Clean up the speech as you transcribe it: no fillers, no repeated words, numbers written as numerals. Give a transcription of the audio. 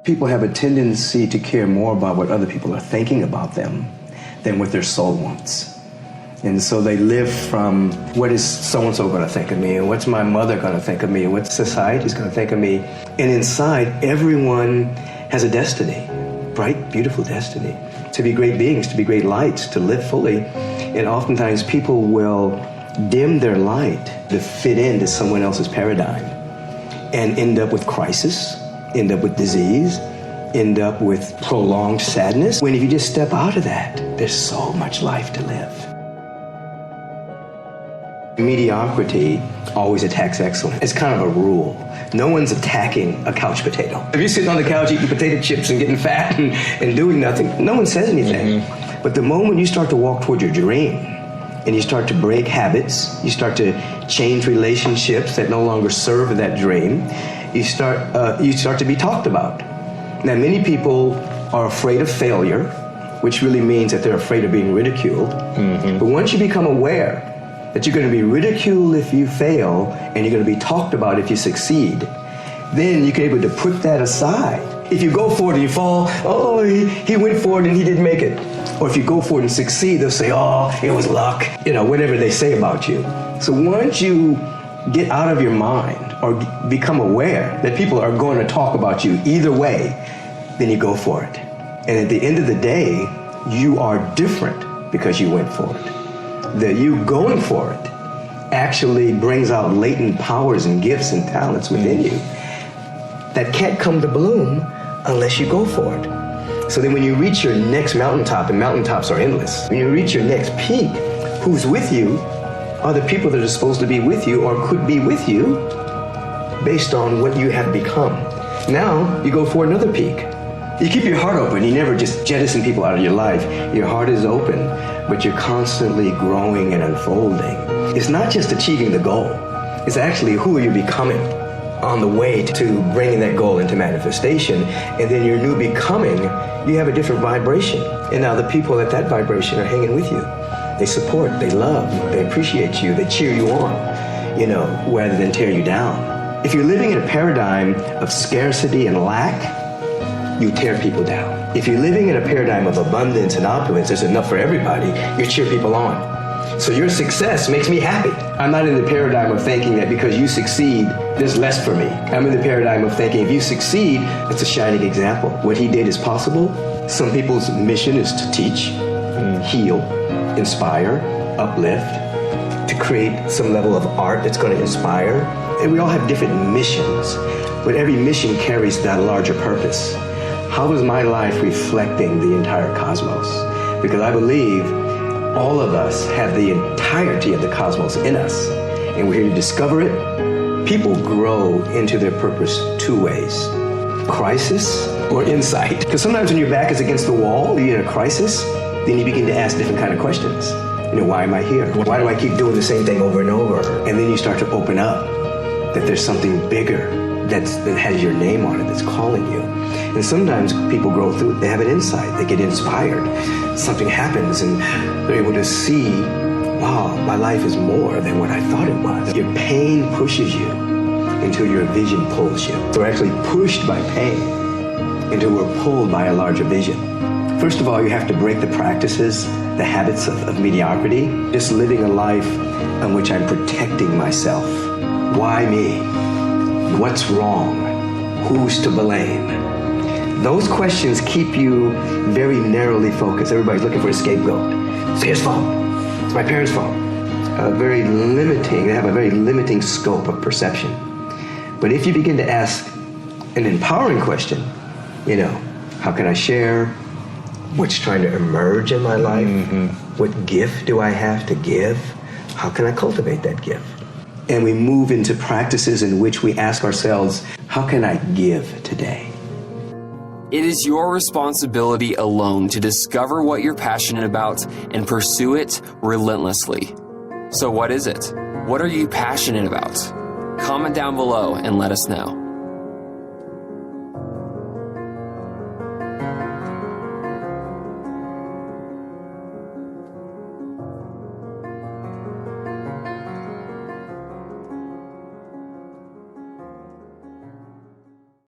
People have a tendency to care more about what other people are thinking about them than what their soul wants. And so they live from, what is so-and-so going to think of me? And what's my mother going to think of me? And what society's going to think of me? And inside, everyone has a destiny, bright, beautiful destiny, to be great beings, to be great lights, to live fully. And oftentimes people will dim their light to fit into someone else's paradigm and end up with crisis, end up with disease, end up with prolonged sadness. When if you just step out of that, there's so much life to live. Mediocrity always attacks excellence. It's kind of a rule. No one's attacking a couch potato. If you're sitting on the couch eating potato chips and getting fat and doing nothing, no one says anything. Mm-hmm. But the moment you start to walk toward your dream and you start to break habits, you start to change relationships that no longer serve that dream, you start to be talked about. Now, many people are afraid of failure, which really means that they're afraid of being ridiculed. Mm-hmm. But once you become aware that you're going to be ridiculed if you fail and you're going to be talked about if you succeed, then you can be able to put that aside. If you go for it and you fall, oh, he went for it and he didn't make it. Or if you go for it and succeed, they'll say, oh, it was luck, whatever they say about you. So once you get out of your mind or become aware that people are going to talk about you either way, then you go for it. And at the end of the day, you are different because you went for it. That you going for it actually brings out latent powers and gifts and talents within you that can't come to bloom unless you go for it. So then when you reach your next mountaintop, and mountaintops are endless, when you reach your next peak, who's with you are the people that are supposed to be with you or could be with you based on what you have become. Now you go for another peak. You keep your heart open. You never just jettison people out of your life. Your heart is open, but you're constantly growing and unfolding. It's not just achieving the goal. It's actually who are you becoming on the way to bringing that goal into manifestation. And then your new becoming, you have a different vibration. And now the people at that vibration are hanging with you. They support, they love, they appreciate you, they cheer you on, rather than tear you down. If you're living in a paradigm of scarcity and lack, you tear people down. If you're living in a paradigm of abundance and opulence, there's enough for everybody, you cheer people on. So your success makes me happy. I'm not in the paradigm of thinking that because you succeed, there's less for me. I'm in the paradigm of thinking if you succeed, it's a shining example. What he did is possible. Some people's mission is to teach, heal, inspire, uplift, to create some level of art that's going to inspire. And we all have different missions, but every mission carries that larger purpose. How is my life reflecting the entire cosmos? Because I believe all of us have the entirety of the cosmos in us, and we're here to discover it. People grow into their purpose two ways: crisis or insight. Because sometimes when your back is against the wall, you're in a crisis, then you begin to ask different kind of questions. Why am I here? Why do I keep doing the same thing over and over? And then you start to open up that there's something bigger that has your name on it, that's calling you. And sometimes people grow through it, they have an insight, they get inspired. Something happens and they're able to see, wow, my life is more than what I thought it was. Your pain pushes you until your vision pulls you. We're actually pushed by pain until we're pulled by a larger vision. First of all, you have to break the practices, the habits of mediocrity, just living a life in which I'm protecting myself. Why me? What's wrong? Who's to blame? Those questions keep you very narrowly focused. Everybody's looking for a scapegoat. It's his fault. It's my parents' fault. They have a very limiting scope of perception. But if you begin to ask an empowering question, how can I share? What's trying to emerge in my life? Mm-hmm. What gift do I have to give? How can I cultivate that gift? And we move into practices in which we ask ourselves, how can I give today? It is your responsibility alone to discover what you're passionate about and pursue it relentlessly. So what is it? What are you passionate about? Comment down below and let us know.